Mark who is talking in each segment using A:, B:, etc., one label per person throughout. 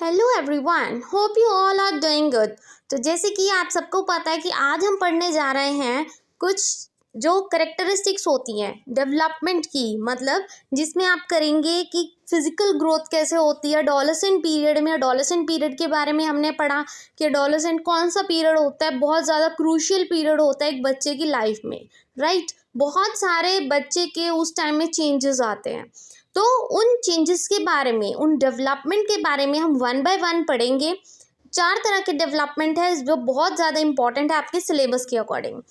A: Hello everyone, hope you all are doing good. तो जैसे कि आप सबको पता है कि आज हम पढ़ने जा रहे हैं कुछ जो करेक्टरिस्टिक्स होती हैं डेवलपमेंट की, मतलब जिसमें आप करेंगे कि फिजिकल ग्रोथ कैसे होती है एडोलेसेंट पीरियड में। एडोलेसेंट पीरियड के बारे में हमने पढ़ा कि एडोलेसेंट कौन सा पीरियड होता है, बहुत ज़्यादा क्रूशियल पीरियड होता है एक बच्चे की लाइफ में, राइट। बहुत सारे बच्चे के उस टाइम में चेंजेस आते हैं, तो उन चेंजेस के बारे में, उन डेवलपमेंट के बारे में हम वन बाय वन पढ़ेंगे। 4 तरह के डेवलपमेंट है जो बहुत ज़्यादा इंपॉर्टेंट है आपके सिलेबस के अकॉर्डिंग।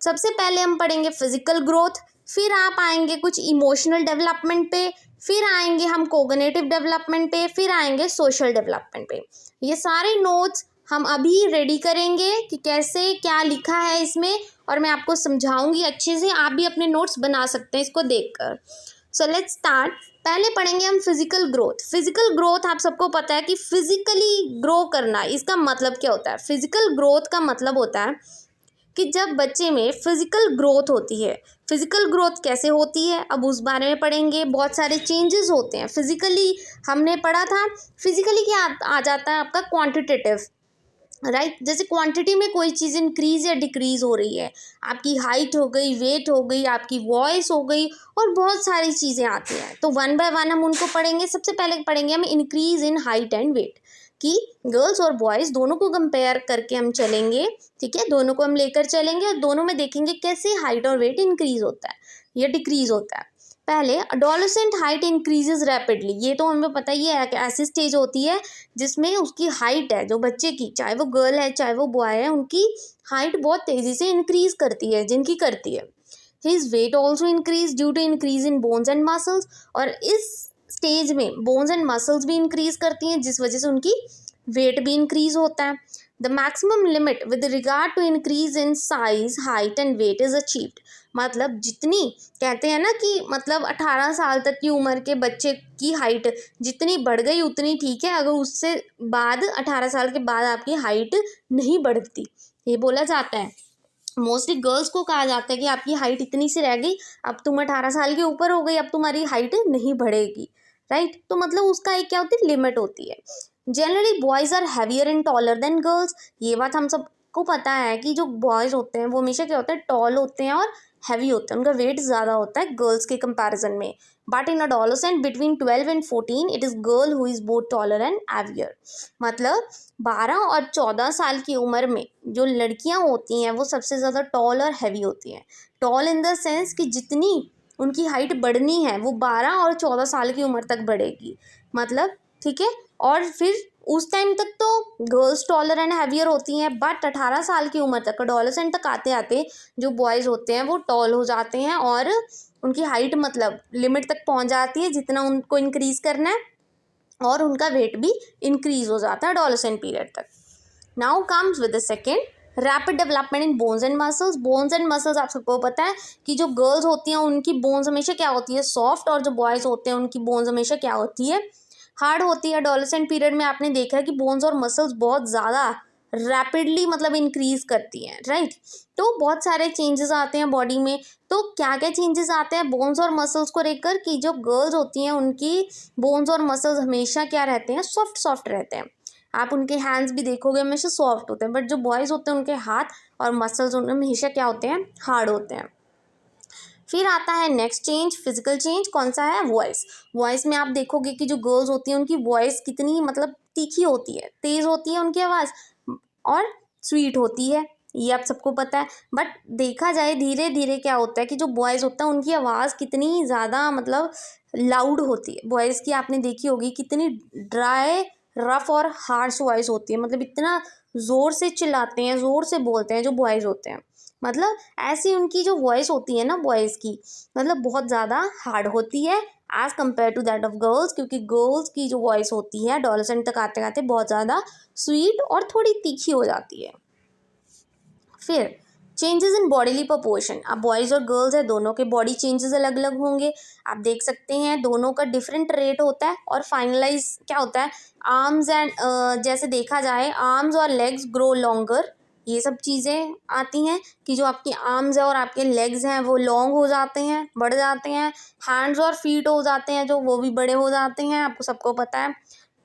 A: सबसे पहले हम पढ़ेंगे फिजिकल ग्रोथ, फिर आप आएंगे कुछ इमोशनल डेवलपमेंट पे, फिर आएंगे हम कोग्निटिव डेवलपमेंट पे, फिर आएंगे सोशल डेवलपमेंट पे। ये सारे नोट्स हम अभी रेडी करेंगे कि कैसे क्या लिखा है इसमें, और मैं आपको समझाऊंगी अच्छे से। आप भी अपने नोट्स बना सकते हैं इसको देखकर। So let's start. पहले पढ़ेंगे हम फिजिकल ग्रोथ। फिजिकल ग्रोथ आप सबको पता है कि फिजिकली ग्रो करना, इसका मतलब क्या होता है। फिजिकल ग्रोथ का मतलब होता है कि जब बच्चे में फिजिकल ग्रोथ होती है। फिजिकल ग्रोथ कैसे होती है अब उस बारे में पढ़ेंगे। बहुत सारे चेंजेस होते हैं फिजिकली, हमने पढ़ा था। फिजिकली क्या आ जाता है आपका क्वांटिटेटिव, राइट। जैसे क्वांटिटी में कोई चीज़ इंक्रीज या डिक्रीज हो रही है, आपकी हाइट हो गई, वेट हो गई, आपकी वॉइस हो गई, और बहुत सारी चीज़ें आती हैं। तो वन बाय वन हम उनको पढ़ेंगे। सबसे पहले पढ़ेंगे हम increase in height and weight, कि गर्ल्स और बॉयज़ दोनों को कंपेयर करके हम चलेंगे, ठीक है। दोनों को हम लेकर चलेंगे और दोनों में देखेंगे कैसे हाइट और वेट इंक्रीज होता है या डिक्रीज होता है। पहले अडोलेसेंट हाइट इंक्रीजेज रैपिडली, ये तो हमें पता ही है कि ऐसी स्टेज होती है जिसमें उसकी हाइट है जो बच्चे की, चाहे वो गर्ल है चाहे वो बॉय है, उनकी हाइट बहुत तेज़ी से इंक्रीज करती है, जिनकी करती है। His weight also increase due to increase in bones and muscles, और इस स्टेज में बोन्स एंड मसल्स भी इंक्रीज करती हैं जिस वजह से उनकी वेट भी इंक्रीज होता है। The maximum limit with regard to increase in size height and weight is achieved, मतलब जितनी कहते हैं ना कि मतलब 18 साल तक की उम्र के बच्चे की हाइट जितनी बढ़ गई उतनी ठीक है, अगर उससे बाद 18 साल के बाद आपकी हाइट नहीं बढ़ती, ये बोला जाता है। मोस्टली गर्ल्स को कहा जाता है कि आपकी हाइट इतनी सी रह गई, अब तुम 18 साल के ऊपर हो गई, अब तुम्हारी हाइट नहीं बढ़ेगी, राइट। तो मतलब उसका एक क्या होती है, लिमिट होती है। Generally boys are heavier and taller than girls, ये बात हम सबको पता है कि जो बॉयज़ होते हैं वो हमेशा क्या होते हैं, टॉल होते हैं और हैवी होते हैं, उनका वेट ज़्यादा होता है गर्ल्स के कंपैरिजन में। But in adolescent between 12 and 14 it is girl who is both taller and heavier, मतलब 12 और 14 साल की उम्र में जो लड़कियां होती हैं वो सबसे ज़्यादा टॉल और हैवी होती हैं। टॉल इन द सेंस कि जितनी उनकी हाइट बढ़नी है वो 12 और 14 साल की उम्र तक बढ़ेगी, मतलब ठीक है। और फिर उस टाइम तक तो गर्ल्स टॉलर एंड हैवियर होती हैं, बट 18 साल की उम्र तक एडोलेसेंट तक आते आते जो बॉयज़ होते हैं वो टॉल हो जाते हैं, और उनकी हाइट मतलब लिमिट तक पहुंच जाती है जितना उनको इंक्रीज़ करना है, और उनका वेट भी इंक्रीज हो जाता है एडोलेसेंट पीरियड तक। Now comes with the second rapid development in bones and muscles. Bones and muscles आप सबको पता है कि जो गर्ल्स होती हैं उनकी बोन्स हमेशा क्या होती है, सॉफ्ट, और जो बॉयज़ होते हैं उनकी बोन्स हमेशा क्या होती है, हार्ड होती है। एडोलेसेंट पीरियड में आपने देखा है कि बोन्स और मसल्स बहुत ज़्यादा रैपिडली मतलब इंक्रीज करती हैं, राइट। तो बहुत सारे चेंजेस आते हैं बॉडी में। तो क्या क्या चेंजेस आते हैं बोन्स और मसल्स को लेकर, कि जो गर्ल्स होती हैं उनकी बोन्स और मसल्स हमेशा क्या रहते हैं, सॉफ्ट सॉफ्ट रहते हैं। आप उनके हैंड्स भी देखोगे हमेशा सॉफ्ट होते हैं, बट जो बॉयज़ होते हैं उनके हाथ और मसल्स उनमें हमेशा क्या होते हैं, हार्ड होते हैं। फिर आता है नेक्स्ट चेंज, फिजिकल चेंज, कौन सा है, वॉइस। वॉइस में आप देखोगे कि जो गर्ल्स होती हैं उनकी वॉइस कितनी मतलब तीखी होती है, तेज़ होती है उनकी आवाज़, और स्वीट होती है, ये आप सबको पता है। बट देखा जाए धीरे धीरे क्या होता है कि जो बॉयज़ होता है उनकी आवाज़ कितनी ज़्यादा मतलब लाउड होती है। बॉयज़ की आपने देखी होगी कितनी ड्राई, रफ और हार्श वॉइस होती है, मतलब इतना ज़ोर से चिल्लाते हैं, ज़ोर से बोलते हैं जो बॉयज़ होते हैं। मतलब ऐसी उनकी जो वॉइस होती है ना बॉयज़ की, मतलब बहुत ज़्यादा हार्ड होती है as compare to that of girls, क्योंकि गर्ल्स की जो वॉइस होती है एडोलेसेंट तक आते आते बहुत ज़्यादा स्वीट और थोड़ी तीखी हो जाती है। फिर चेंजेस इन बॉडीली प्रोपोर्शन, अब बॉयज़ और गर्ल्स है, दोनों के बॉडी चेंजेस अलग अलग होंगे। आप देख सकते हैं दोनों का डिफरेंट रेट होता है। और फाइनलाइज क्या होता है, आर्म्स एंड जैसे देखा जाए आर्म्स और लेग्स ग्रो लॉन्गर, ये सब चीज़ें आती हैं कि जो आपकी आर्म्स है और आपके लेग्स हैं वो लॉन्ग हो जाते हैं, बढ़ जाते हैं। हैंड्स और फीट हो जाते हैं जो, वो भी बड़े हो जाते हैं, आपको सबको पता है।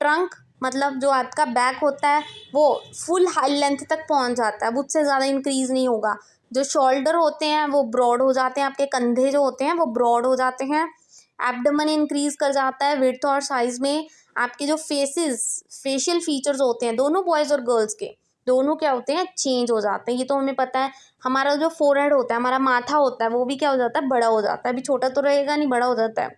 A: ट्रंक मतलब जो आपका बैक होता है वो फुल हाई लेंथ तक पहुंच जाता है, अब उससे ज़्यादा इंक्रीज़ नहीं होगा। जो शोल्डर होते हैं वो ब्रॉड हो जाते हैं, आपके कंधे जो होते हैं वो ब्रॉड हो जाते हैं। एब्डोमेन इंक्रीज़ कर जाता है विड्थ और साइज़ में। आपके जो फेशियल फीचर्स होते हैं दोनों बॉयज़ और गर्ल्स के, दोनों क्या होते हैं, चेंज हो जाते हैं। ये तो हमें पता है। हमारा जो फोरहेड होता है, हमारा माथा होता है, वो भी क्या हो जाता है, बड़ा हो जाता है। अभी छोटा तो रहेगा नहीं, बड़ा हो जाता है।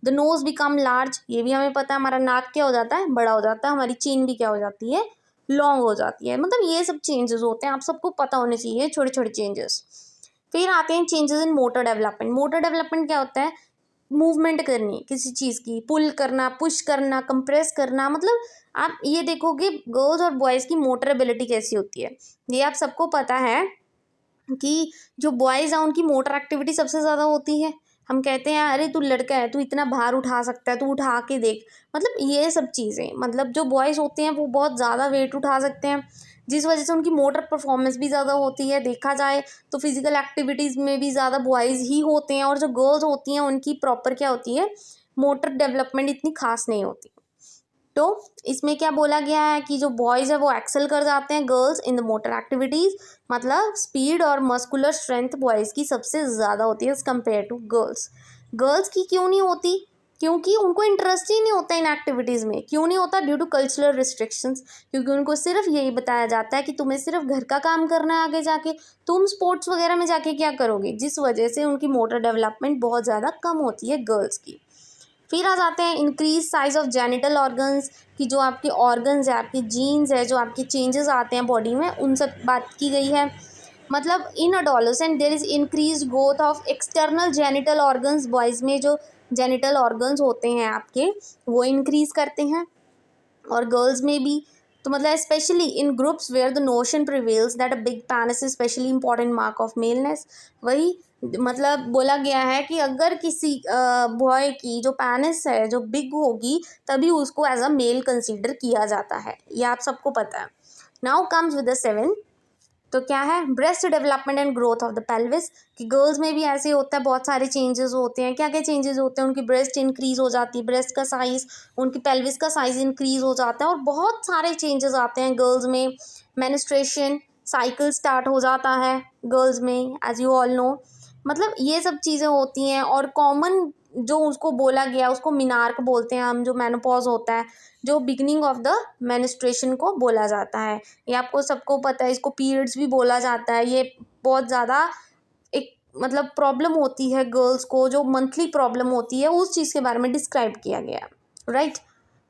A: द नोज बिकम लार्ज, ये भी हमें पता है। हमारा नाक क्या हो जाता है, बड़ा हो जाता है। हमारी चीन भी क्या हो जाती है, लॉन्ग हो जाती है। मतलब ये सब चेंजेस होते हैं, आप सबको पता होने चाहिए छोटे छोटे चेंजेस। फिर आते हैं changes in motor development. Motor development क्या होता है, मूवमेंट करनी किसी चीज़ की, पुल करना, पुश करना, कंप्रेस करना। मतलब आप ये देखोगे गर्ल्स और बॉयज़ की मोटर एबिलिटी कैसी होती है, ये आप सबको पता है कि जो बॉयज़ हैं उनकी मोटर एक्टिविटी सबसे ज़्यादा होती है। हम कहते हैं अरे तू लड़का है, तू इतना भार उठा सकता है, तू उठा के देख। मतलब ये सब चीज़ें, मतलब जो बॉयज़ होते हैं वो बहुत ज़्यादा वेट उठा सकते हैं, जिस वजह से उनकी मोटर परफॉर्मेंस भी ज़्यादा होती है। देखा जाए तो फिजिकल एक्टिविटीज़ में भी ज़्यादा बॉयज़ ही होते हैं, और जो गर्ल्स होती हैं उनकी प्रॉपर क्या होती है, मोटर डेवलपमेंट इतनी खास नहीं होती। तो इसमें क्या बोला गया है कि जो बॉयज़ है वो एक्सेल कर जाते हैं girls in the motor activities. मतलब स्पीड और मस्कुलर स्ट्रेंथ बॉयज़ की सबसे ज़्यादा होती है as compare to girls. Girls की क्यों नहीं होती, क्योंकि उनको इंटरेस्ट ही नहीं होता इन एक्टिविटीज़ में। क्यों नहीं होता, ड्यू टू कल्चरल रिस्ट्रिक्शंस। क्योंकि उनको सिर्फ यही बताया जाता है कि तुम्हें सिर्फ घर का काम करना है, आगे जाके तुम स्पोर्ट्स वगैरह में जाके क्या करोगे, जिस वजह से उनकी मोटर डेवलपमेंट बहुत ज़्यादा कम होती है गर्ल्स की। फिर आ जाते हैं increase size of genital organs, कि जो आपके ऑर्गन्स है, आपके जीन्स है, जो आपके चेंजेस आते हैं बॉडी में, उन सब बात की गई है। मतलब in adolescent there is increase growth of external genital organs. Boys में जो जेनिटल ऑर्गन्स होते हैं आपके वो इंक्रीज करते हैं, और गर्ल्स में भी। तो मतलब specially in groups where the notion prevails that a big penis is specially important mark of maleness. वही मतलब बोला गया है कि अगर किसी बॉय की जो पैनिस है जो बिग होगी, तभी उसको एज अ मेल कंसीडर किया जाता है, ये आप सबको पता है। Now comes with the seven. तो क्या है, breast development and growth of the pelvis, कि गर्ल्स में भी ऐसे होता है, बहुत सारे चेंजेस होते हैं। क्या क्या चेंजेस होते हैं, उनकी ब्रेस्ट इंक्रीज हो जाती है, ब्रेस्ट का साइज, उनकी पेल्विस का साइज इंक्रीज हो जाता है, और बहुत सारे चेंजेस आते हैं गर्ल्स में। मेंस्ट्रुएशन साइकिल स्टार्ट हो जाता है गर्ल्स में, एज यू ऑल नो। मतलब ये सब चीज़ें होती हैं। और कॉमन जो उसको बोला गया उसको मिनार्क बोलते हैं हम, जो मेनोपॉज होता है, जो बिगनिंग ऑफ द मेंस्ट्रुएशन को बोला जाता है। ये आपको सबको पता है, इसको पीरियड्स भी बोला जाता है। ये बहुत ज़्यादा एक मतलब प्रॉब्लम होती है गर्ल्स को, जो मंथली प्रॉब्लम होती है, उस चीज़ के बारे में डिस्क्राइब किया गया, राइट।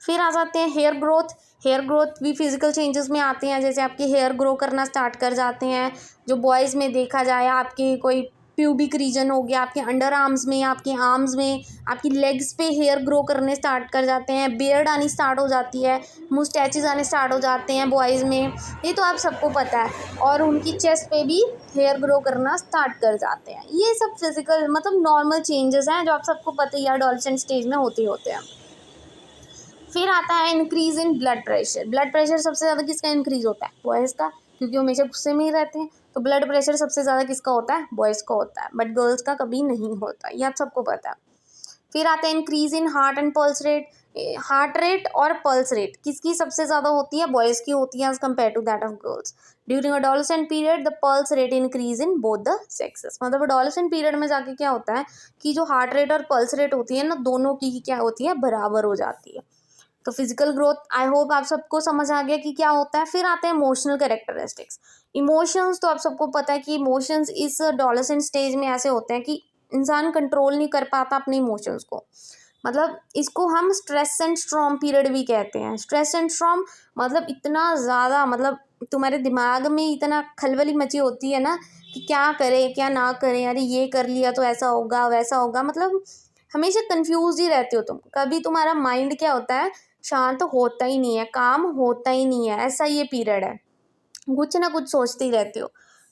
A: फिर आ जाते हैं हेयर ग्रोथ। हेयर ग्रोथ भी फिजिकल चेंजेस में आते हैं, जैसे आपके हेयर ग्रो करना स्टार्ट कर जाते हैं। जो बॉयज़ में देखा जाए, आपके कोई प्यूबिक रीजन हो गया, आपके अंडर आर्म्स में, आपके आर्म्स में, आपकी लेग्स पे हेयर ग्रो करने स्टार्ट कर जाते हैं। बियर्ड आनी स्टार्ट हो जाती है, मुस्टैचेस आने स्टार्ट हो जाते हैं बॉयज़ में, ये तो आप सबको पता है। और उनकी चेस्ट पे भी हेयर ग्रो करना स्टार्ट कर जाते हैं। ये सब फिजिकल मतलब नॉर्मल चेंजेस हैं, जो आप सबको पता ही एडोलेसेंट स्टेज में होते होते हैं। फिर आता है increase in blood pressure. Blood pressure सबसे ज़्यादा किसका इंक्रीज होता है, बॉयज़ का, क्योंकि वो हमेशा गुस्से में ही रहते हैं। तो ब्लड प्रेशर सबसे ज़्यादा किसका होता है, बॉयज़ का होता है, बट गर्ल्स का कभी नहीं होता, ये आप सबको पता है। फिर आता है increase in heart and pulse rate. Heart rate और पल्स रेट किसकी सबसे ज़्यादा होती है, बॉयज़ की होती है as compare to that of girls. During adolescent period the pulse rate increase in both the sexes. मतलब अडोलेसेंट पीरियड में जाके क्या होता है कि जो हार्ट रेट और पल्स रेट होती है ना, दोनों की क्या होती है, बराबर हो जाती है। तो फिजिकल ग्रोथ आई होप आप सबको समझ आ गया कि क्या होता है। फिर आते हैं इमोशनल कैरेक्टरिस्टिक्स। इमोशंस तो आप सबको पता है कि इमोशंस इस एडोलेसेंट स्टेज में ऐसे होते हैं कि इंसान कंट्रोल नहीं कर पाता अपने इमोशंस को। मतलब इसको हम स्ट्रेस एंड स्ट्रॉम पीरियड भी कहते हैं। स्ट्रेस एंड स्ट्रॉम मतलब इतना ज़्यादा, मतलब तुम्हारे दिमाग में इतना खलबली मची होती है ना कि क्या करें क्या ना करें, अरे ये कर लिया तो ऐसा होगा वैसा होगा। मतलब हमेशा कंफ्यूज ही रहते हो तुम, कभी तुम्हारा माइंड क्या होता है, शांत होता ही नहीं है, काम होता ही नहीं है, ऐसा ये पीरियड है, कुछ ना कुछ सोचते ही रहते हो।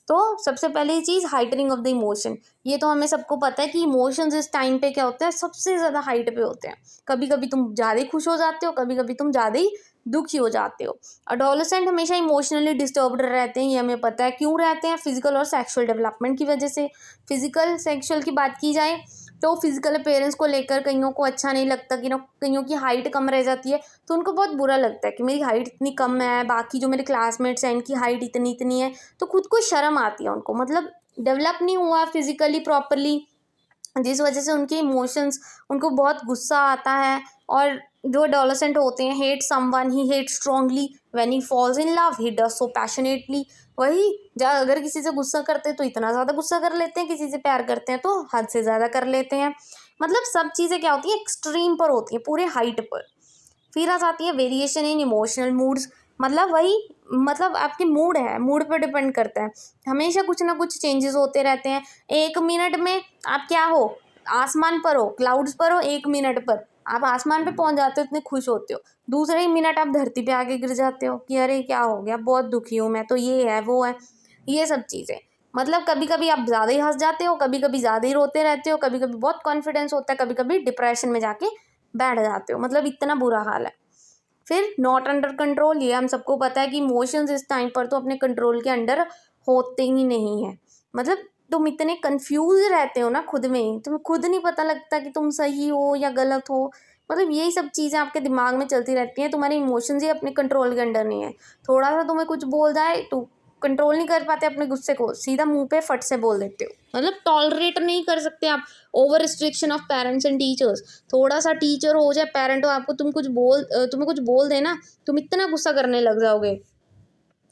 A: तो सबसे पहली चीज़ हाइटनिंग ऑफ द इमोशन। ये तो हमें सबको पता है कि इमोशंस इस टाइम पे क्या होते हैं, सबसे ज़्यादा हाइट पे होते हैं। कभी कभी तुम ज़्यादा ही खुश हो जाते हो, कभी कभी तुम ज़्यादा ही दुखी हो जाते हो। अडोलेसेंट हमेशा इमोशनली डिस्टर्ब्ड रहते हैं, ये हमें पता है। क्यों रहते हैं, फिजिकल और सेक्सुअल डेवलपमेंट की वजह से। फिजिकल सेक्सुअल की बात की जाए तो फिजिकल अपीयरेंस को लेकर कईयों को अच्छा नहीं लगता कि कईयों की हाइट कम रह जाती है तो उनको बहुत बुरा लगता है कि मेरी हाइट इतनी कम है, बाकी जो मेरे क्लासमेट्स हैं इनकी हाइट इतनी इतनी है, तो खुद को शर्म आती है उनको, मतलब डेवलप नहीं हुआ फिजिकली प्रॉपरली, जिस वजह से उनके इमोशंस, उनको बहुत गुस्सा आता है। और जो एडोलेसेंट होते हैं, hate someone he hate strongly when he falls in love he does so passionately. वही अगर किसी से गुस्सा करते हैं तो इतना ज़्यादा गुस्सा कर लेते हैं, किसी से प्यार करते हैं तो हद से ज़्यादा कर लेते हैं। मतलब सब चीज़ें क्या होती हैं, एक्सट्रीम पर होती हैं, पूरे हाइट पर। फिर आ जाती है वेरिएशन इन इमोशनल मूड्स, मतलब वही, मतलब आपके मूड है, मूड पर डिपेंड करता है, हमेशा कुछ ना कुछ चेंजेस होते रहते हैं। 1 मिनट में आप क्या हो, आसमान पर हो, क्लाउड्स पर हो, 1 मिनट पर आप आसमान पे पहुंच जाते हो, इतने खुश होते हो, दूसरे ही मिनट आप धरती पे आके गिर जाते हो कि अरे क्या हो गया, बहुत दुखी हूँ मैं, तो ये है वो है, ये सब चीज़ें। मतलब कभी कभी आप ज़्यादा ही हंस जाते हो, कभी कभी ज़्यादा ही रोते रहते हो, कभी कभी बहुत कॉन्फिडेंस होता है, कभी कभी डिप्रेशन में जाके बैठ जाते हो, मतलब इतना बुरा हाल है। फिर नॉट अंडर कंट्रोल, ये हम सबको पता है कि इमोशंस इस टाइम पर तो अपने कंट्रोल के अंडर होते ही नहीं है। मतलब तुम इतने कंफ्यूज रहते हो ना खुद में ही, तुम्हें खुद नहीं पता लगता कि तुम सही हो या गलत हो, मतलब यही सब चीज़ें आपके दिमाग में चलती रहती हैं, तुम्हारे इमोशंस ही अपने कंट्रोल के अंडर नहीं है। थोड़ा सा तुम्हें कुछ बोल जाए तो कंट्रोल नहीं कर पाते अपने गुस्से को, सीधा मुंह पे फट से बोल देते हो, मतलब टॉलरेट नहीं कर सकते आप। Over restriction of parents and teachers, थोड़ा सा टीचर हो जाए, पेरेंट हो, आपको तुम्हें कुछ बोल देना, तुम इतना गुस्सा करने लग जाओगे,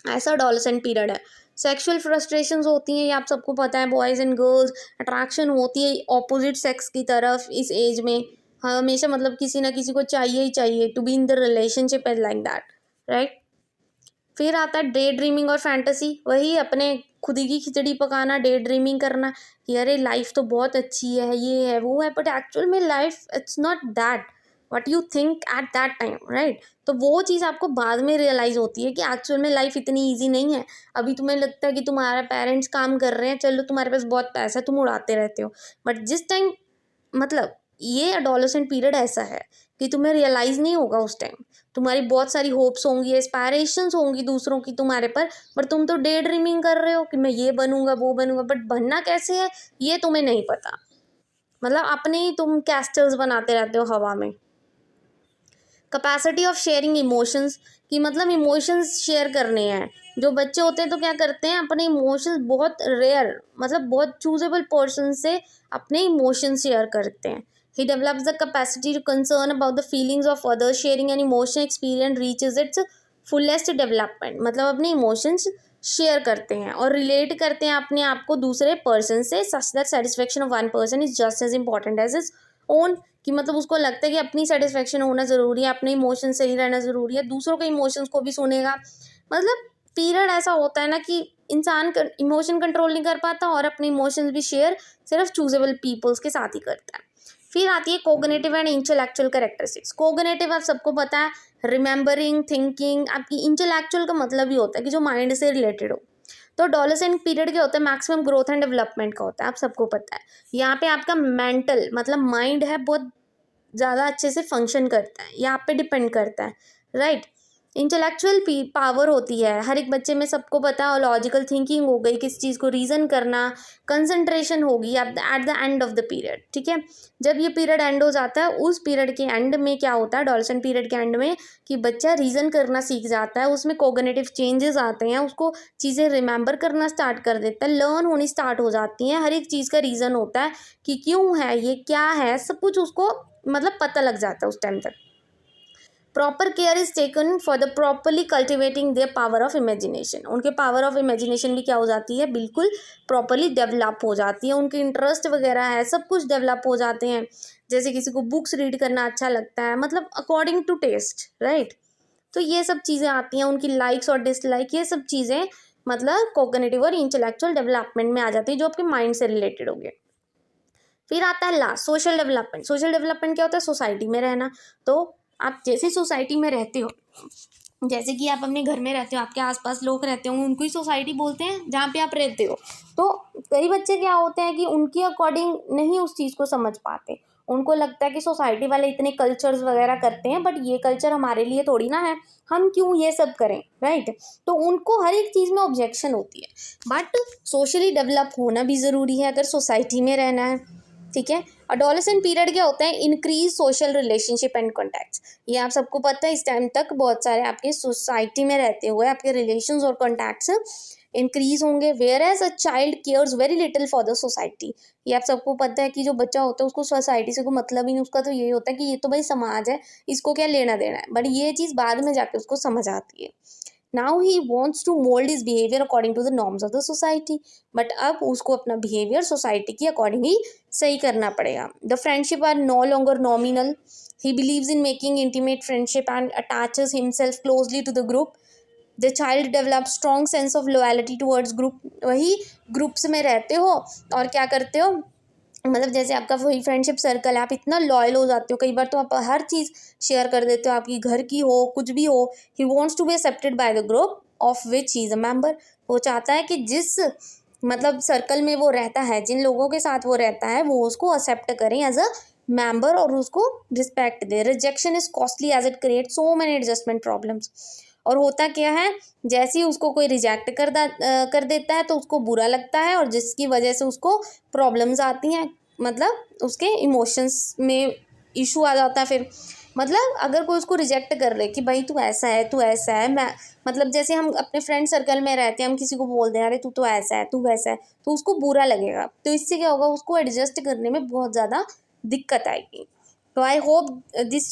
A: ऐसा एडोलेसेंट पीरियड है। सेक्सुअल फ्रस्ट्रेशंस होती हैं, ये आप सबको पता है, बॉयज़ एंड गर्ल्स, अट्रैक्शन होती है ऑपोजिट सेक्स की तरफ इस एज में, हमेशा मतलब किसी ना किसी को चाहिए ही चाहिए, to be in the relationship as like that, right. फिर आता है डे ड्रीमिंग और फैंटेसी, वही अपने खुद की खिचड़ी पकाना, डे ड्रीमिंग करना कि अरे लाइफ तो बहुत अच्छी है, ये है वो है, बट एक्चुअल में life it's not that what you think at that time, right. तो वो चीज़ आपको बाद में रियलाइज़ होती है कि एक्चुअल में लाइफ इतनी ईजी नहीं है। अभी तुम्हें लगता है कि तुम्हारा पेरेंट्स काम कर रहे हैं, चलो तुम्हारे पास बहुत पैसा है, तुम उड़ाते रहते हो, बट जिस टाइम, मतलब ये एडोलेसेंट पीरियड ऐसा है कि तुम्हें रियलाइज़ नहीं होगा उस टाइम, तुम्हारी बहुत सारी होप्स होंगी, एस्पायरेशंस होंगी दूसरों की तुम्हारे पर तुम तो डे ड्रीमिंग कर रहे हो कि मैं ये बनूंगा वो बनूंगा, बट बनना कैसे है ये तुम्हें नहीं पता, मतलब अपने ही तुम कैस्टल्स बनाते रहते हो हवा में। कैपेसिटी ऑफ शेयरिंग इमोशंस, कि मतलब इमोशंस शेयर करने हैं, जो बच्चे होते हैं तो क्या करते हैं, अपने इमोशंस बहुत रेयर, मतलब बहुत चूजेबल पर्सन से अपने इमोशंस शेयर करते हैं। He develops the capacity to concern about the feelings of others, sharing an emotion experience reaches its fullest development, मतलब अपने इमोशंस शेयर करते हैं और रिलेट करते हैं अपने आप को दूसरे पर्सन से, such that satisfaction of one person is just as important as is own, कि मतलब उसको लगता है कि अपनी सेटिस्फेक्शन होना ज़रूरी है, अपने इमोशन सही रहना ज़रूरी है, दूसरों के इमोशंस को भी सुनेगा। मतलब पीरियड ऐसा होता है ना कि इंसान इमोशन कंट्रोल नहीं कर पाता और अपने इमोशंस भी शेयर सिर्फ चूजेबल पीपल्स के साथ ही करता है। फिर आती है cognitive and intellectual characteristics. Cognitive आप सबको पता है, रिमेंबरिंग, थिंकिंग, आपकी इंटेलेक्चुअल का मतलब ही होता है कि जो माइंड से रिलेटेड हो। तो एडोलेसेंट पीरियड क्या होता है, मैक्सिमम ग्रोथ एंड डेवलपमेंट का होता है, आप सबको पता है। यहाँ पे आपका मेंटल मतलब माइंड है बहुत ज़्यादा अच्छे से फंक्शन करता है, यहाँ पे डिपेंड करता है, राइट। इंटेलेक्चुअल पावर होती है हर एक बच्चे में, सबको पता है, और लॉजिकल थिंकिंग हो गई, किस चीज़ को रीज़न करना, कंसंट्रेशन होगी at the end of the period, ठीक है। जब ये पीरियड एंड हो जाता है, उस पीरियड के एंड में क्या होता है, एडोलेसेंट पीरियड के एंड में, कि बच्चा रीज़न करना सीख जाता है, उसमें कोग्निटिव चेंजेस आते हैं, उसको चीज़ें रिमेंबर करना स्टार्ट कर देता है, लर्न होनी स्टार्ट हो जाती हैं, हर एक चीज़ का रीज़न होता है कि क्यों है ये, क्या है, सब कुछ उसको मतलब पता लग जाता है उस टाइम तक। Proper care is taken for the properly cultivating their power of imagination, उनके पावर ऑफ इमेजिनेशन भी क्या हो जाती है, बिल्कुल प्रॉपरली डेवलप हो जाती है, उनके इंटरेस्ट वगैरह है सब कुछ डेवलप हो जाते हैं। जैसे किसी को बुक्स रीड करना अच्छा लगता है, मतलब अकॉर्डिंग टू टेस्ट, राइट। तो ये सब चीज़ें आती हैं, उनकी लाइक्स और डिसलाइक, ये सब चीज़ें मतलब कोग्निटिव और इंटेलेक्चुअल डेवलपमेंट में आ जाती है, जो आपके माइंड से रिलेटेड होंगे। फिर आता है last social development. Social development क्या होता है, सोसाइटी में रहना। तो आप जैसे सोसाइटी में रहते हो, जैसे कि आप अपने घर में रहते हो, आपके आसपास लोग रहते होंगे, उनको ही सोसाइटी बोलते हैं जहाँ पे आप रहते हो। तो कई बच्चे क्या होते हैं कि उनके अकॉर्डिंग नहीं उस चीज़ को समझ पाते, उनको लगता है कि सोसाइटी वाले इतने कल्चर्स वगैरह करते हैं, बट ये कल्चर हमारे लिए थोड़ी ना है, हम क्यों ये सब करें, राइट। तो उनको हर एक चीज़ में ऑब्जेक्शन होती है, बट सोशली डेवलप होना भी ज़रूरी है अगर सोसाइटी में रहना है। ठीक है। अडोलेसेंट पीरियड क्या होता है? Increase social relationship and contacts. ये आप सबको पता है, इस टाइम तक बहुत सारे आपके सोसाइटी में रहते हुए आपके रिलेशंस और कॉन्टैक्ट्स इंक्रीज होंगे। Where as a child cares very little for the society. ये आप सबको पता है कि जो बच्चा होता है उसको सोसाइटी से कोई मतलब ही नहीं, उसका तो यही होता है कि ये तो भाई समाज है, इसको क्या लेना देना है। बट ये चीज़ बाद में जाके उसको समझ आती है। Now he wants to mold his behavior according to the norms of the society. But अब उसको अपना behavior society की according ही सही करना पड़ेगा. The friendship are no longer nominal. He believes in making intimate friendship and attaches himself closely to the group. The child develops strong sense of loyalty towards group. वही groups में रहते हो और क्या करते हो, मतलब जैसे आपका वही फ्रेंडशिप सर्कल है, आप इतना लॉयल हो जाते हो, कई बार तो आप हर चीज़ शेयर कर देते हो, आपकी घर की हो कुछ भी हो। He wants to be accepted by the group of which he is a member. वो चाहता है कि जिस मतलब सर्कल में वो रहता है, जिन लोगों के साथ वो रहता है, वो उसको एक्सेप्ट करें एज अ मेंबर और उसको रिस्पेक्ट दे। Rejection is costly as it create so many adjustment problems. और होता क्या है, जैसे ही उसको कोई रिजेक्ट कर देता है तो उसको बुरा लगता है और जिसकी वजह से उसको प्रॉब्लम्स आती हैं, मतलब उसके इमोशंस में इशू आ जाता है। फिर मतलब अगर कोई उसको रिजेक्ट कर रहे कि भाई तू ऐसा है, तू ऐसा है, मैं मतलब जैसे हम अपने फ्रेंड सर्कल में रहते हैं, हम किसी को बोल दें अरे तू तो ऐसा है, तू वैसा है, तो उसको बुरा लगेगा। तो इससे क्या होगा, उसको एडजस्ट करने में बहुत ज़्यादा दिक्कत आएगी। So I hope this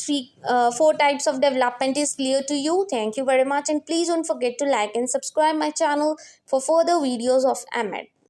A: four types of development is clear to you. Thank you very much, and please don't forget to like and subscribe my channel for further videos of EMED.